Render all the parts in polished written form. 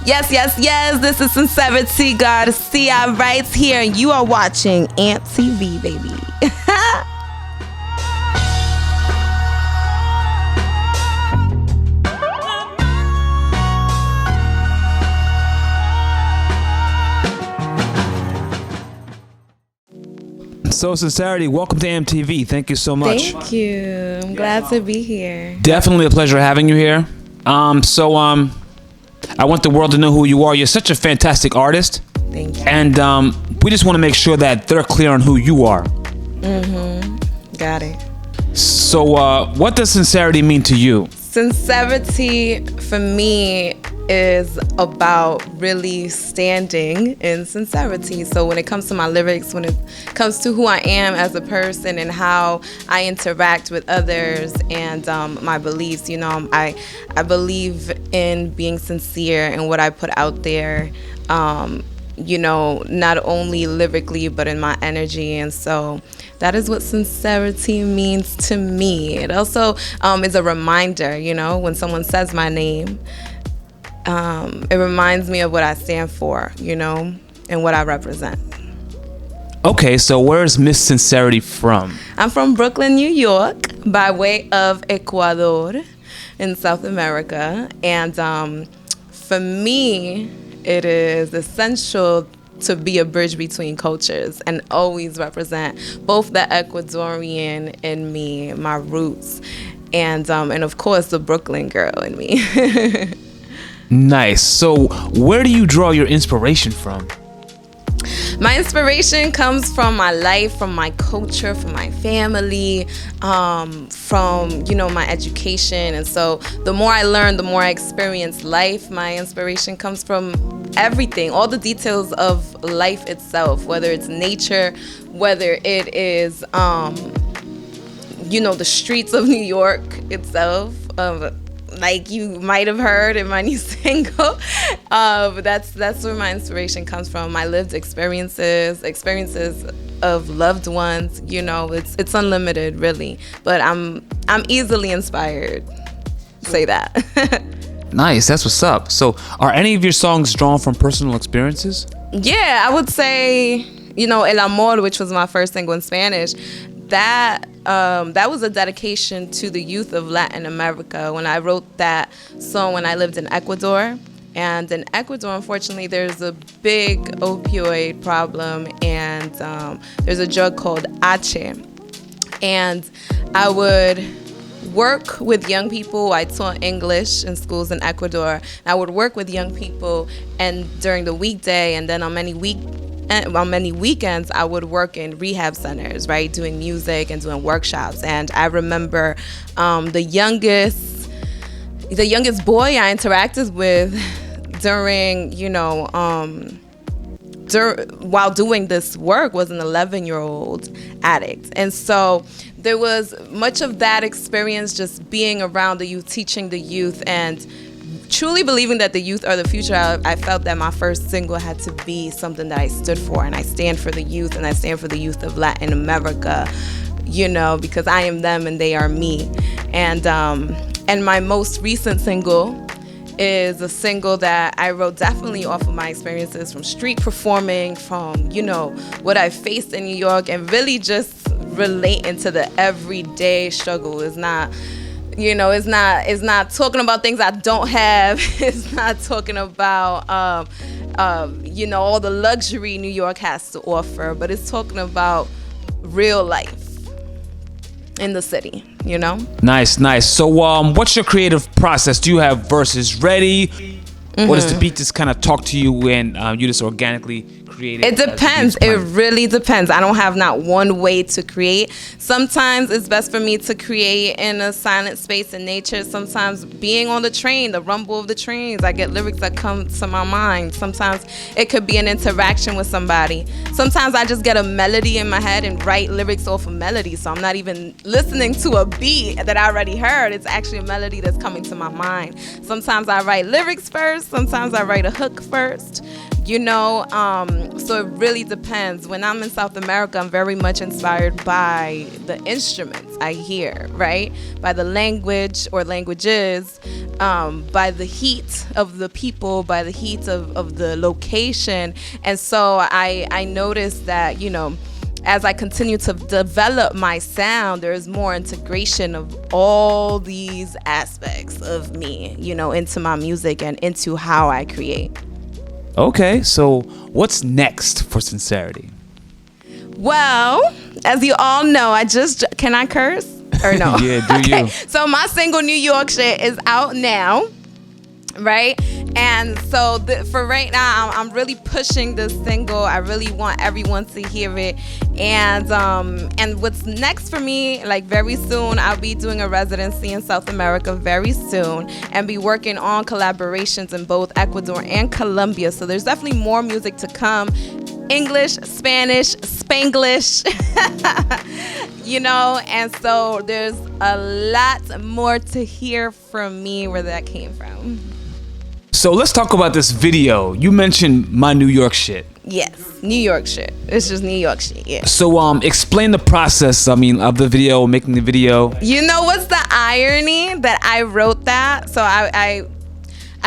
Yes, yes, yes. This is Sincerity Garcia right here, and you are watching Ant TV, baby. So, Sincerity, welcome to AMTV. Thank you so much. Thank you. I'm glad to be here. Definitely a pleasure having you here. I want the world to know who you are. You're such a fantastic artist. Thank you. And we just want to make sure that they're clear on who you are. Got it. So, what does sincerity mean to you? Sincerity for me is about really standing in sincerity. So when it comes to my lyrics, when it comes to who I am as a person and how I interact with others and my beliefs, I believe in being sincere in what I put out there, not only lyrically but in my energy. And so that is what sincerity means to me. It also is a reminder, when someone says my name, it reminds me of what I stand for, and what I represent. Okay, so where's Miss Sincerity from? I'm from Brooklyn, New York, by way of Ecuador in South America. And for me, it is essential to be a bridge between cultures and always represent both the Ecuadorian in me, my roots, and of course the Brooklyn girl in me. Nice. So where do you draw your inspiration from? My inspiration comes from my life, from my culture, from my family, from, my education. And so the more I learn, the more I experience life. My inspiration comes from everything, all the details of life itself, whether it's nature, whether it is, the streets of New York itself, like you might have heard in my new single. That's where my inspiration comes from. My lived experiences of loved ones. It's unlimited, really. But I'm easily inspired. Say that. Nice, that's what's up. So, are any of your songs drawn from personal experiences? Yeah, I would say, El Amor, which was my first single in Spanish. That was a dedication to the youth of Latin America when I wrote that song when I lived in Ecuador. And in Ecuador, unfortunately, there's a big opioid problem, and there's a drug called H. And I would work with young people. I taught English in schools in Ecuador. I would work with young people, and during the weekday, and then on many weekends, I would work in rehab centers, right, doing music and doing workshops. And I remember the youngest boy I interacted with during, while doing this work was an 11-year-old addict. And so there was much of that experience just being around the youth, teaching the youth, and truly believing that the youth are the future. I felt that my first single had to be something that I stood for, and I stand for the youth, and I stand for the youth of Latin America, because I am them and they are me. And my most recent single is a single that I wrote definitely off of my experiences from street performing, from, what I faced in New York, and really just relating to the everyday struggle. It's not talking about things I don't have. It's not talking about, all the luxury New York has to offer, but it's talking about real life in the city, Nice. So, what's your creative process? Do you have verses ready? Or does the beat just kind of talk to you and you just organically create it? It depends. It really depends. I don't have not one way to create. Sometimes it's best for me to create in a silent space in nature. Sometimes being on the train, the rumble of the trains, I get lyrics that come to my mind. Sometimes it could be an interaction with somebody. Sometimes I just get a melody in my head and write lyrics off a melody. So I'm not even listening to a beat that I already heard. It's actually a melody that's coming to my mind. Sometimes I write lyrics first. Sometimes I write a hook first. So it really depends. When I'm in South America, I'm very much inspired by the instruments I hear, right? By the language or languages, by the heat of the people, by the heat of the location. And so I noticed that, as I continue to develop my sound, there's more integration of all these aspects of me, into my music and into how I create. Okay, so what's next for Sincerity? Well, as you all know, can I curse or no? Yeah, do okay. you. So my single New York Shit is out now. Right? And so for right now, I'm really pushing this single. I really want everyone to hear it. And what's next for me, like very soon, I'll be doing a residency in South America very soon and be working on collaborations in both Ecuador and Colombia. So there's definitely more music to come. English, Spanish, Spanglish, and so there's a lot more to hear from me where that came from. So let's talk about this video. You mentioned my New York shit. Yes, New York shit. It's just New York shit, yeah. So explain the process, of the video, making the video. You know what's the irony that I wrote that? So I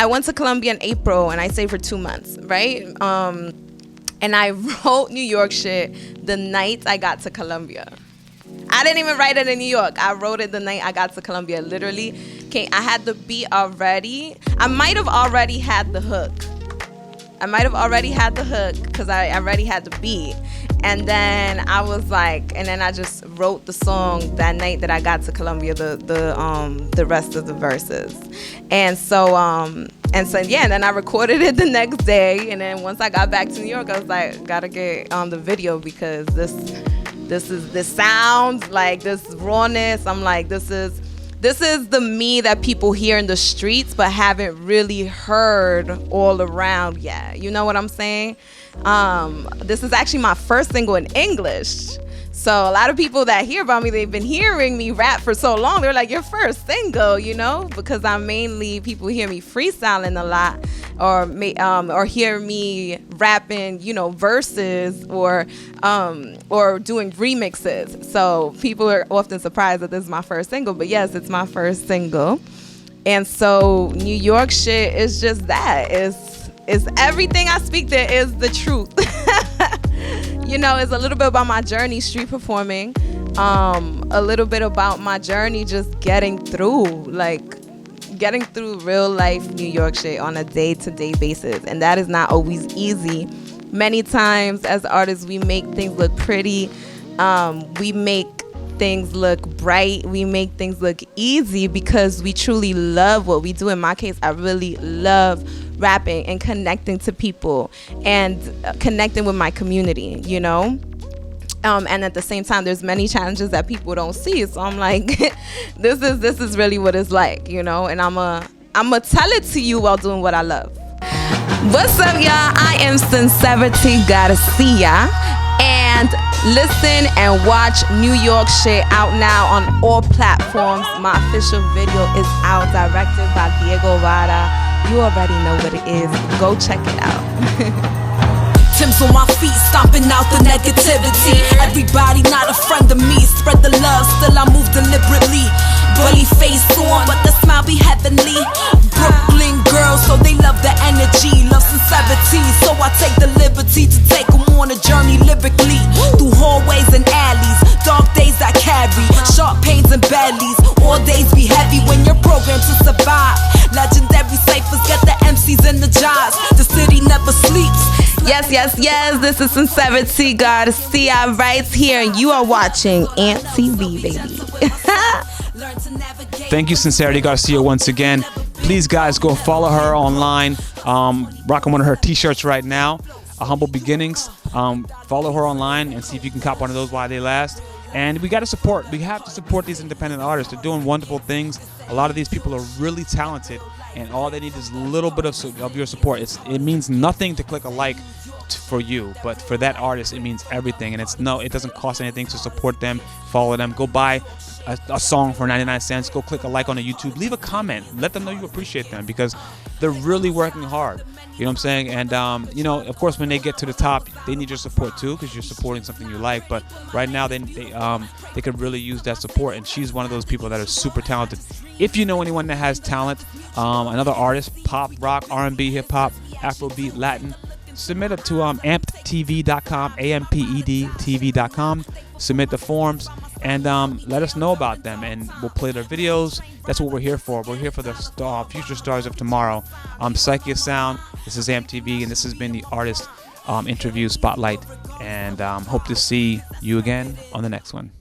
went to Colombia in April and I stayed for 2 months, right? And I wrote New York shit the night I got to Colombia. I didn't even write it in New York. I wrote it the night I got to Colombia. Literally, I had the beat already. I might have already had the hook. Because I already had the beat. And then I was like, and then I just wrote the song that night that I got to Colombia, the rest of the verses. And then I recorded it the next day. And then once I got back to New York, I was like, gotta get on the video because this sounds like this rawness. I'm like, this is the me that people hear in the streets but haven't really heard all around yet. You know what I'm saying? This is actually my first single in English. So a lot of people that hear about me, they've been hearing me rap for so long. They're like, your first single, because people hear me freestyling a lot or hear me rapping, verses or doing remixes. So people are often surprised that this is my first single. But yes, it's my first single. And so New York shit is just that. It's everything I speak there is the truth. It's a little bit about my journey street performing, a little bit about my journey just getting through real life New York shit on a day-to-day basis. And that is not always easy. Many times as artists, we make things look pretty. We make things look bright. We make things look easy because we truly love what we do. In my case, I really love rapping and connecting to people and connecting with my community, and at the same time there's many challenges that people don't see. So I'm like, this is really what it's like, and I'ma tell it to you while doing what I love. What's up, y'all? I am Sincerity Garcia, and listen and watch New York shit out now on all platforms. My official video is out, directed by Diego Vara. You already know what it is. Go check it out. Tim's on my feet, stomping out the negativity. Everybody not a friend of me. Spread the love, still I move deliberately. Bully face on, but the smile be heavenly. Brooklyn girls, so they love the energy. Love sincerity, so I take the liberty to take them on a journey lyrically. Through hallways and alleys, dark days I carry. Sharp pains and bellies, all days be heavy when you're programmed to survive. Legendary ciphers get the MCs in the jars. The city never sleeps. Yes, this is Sincerity Garcia right here, and you are watching AMPED TV, baby. Thank you, Sincerity Garcia, once again. Please, guys, go follow her online. Rocking one of her t-shirts right now, Humble Beginnings. Follow her online and see if you can cop one of those while they last. And we have to support these independent artists. They're doing wonderful things. A lot of these people are really talented, and all they need is a little bit of your support. It means nothing to click a like for you, but for that artist, it means everything. And it doesn't cost anything to support them, follow them. Go buy a song for 99 cents, go click a like on the YouTube, leave a comment, let them know you appreciate them, because they're really working hard. You know what I'm saying? And you know, of course, when they get to the top, they need your support too, because you're supporting something you like. But right now, they could really use that support. And she's one of those people that are super talented. If you know anyone that has talent, another artist, pop, rock, R&B, hip hop, Afrobeat, Latin, submit it to ampedtv.com, ampedtv.com. Submit the forms and let us know about them, and we'll play their videos. That's what we're here for. We're here for the future stars of tomorrow. Psyche of Sound. This is AmpTV, and this has been the artist interview spotlight. And hope to see you again on the next one.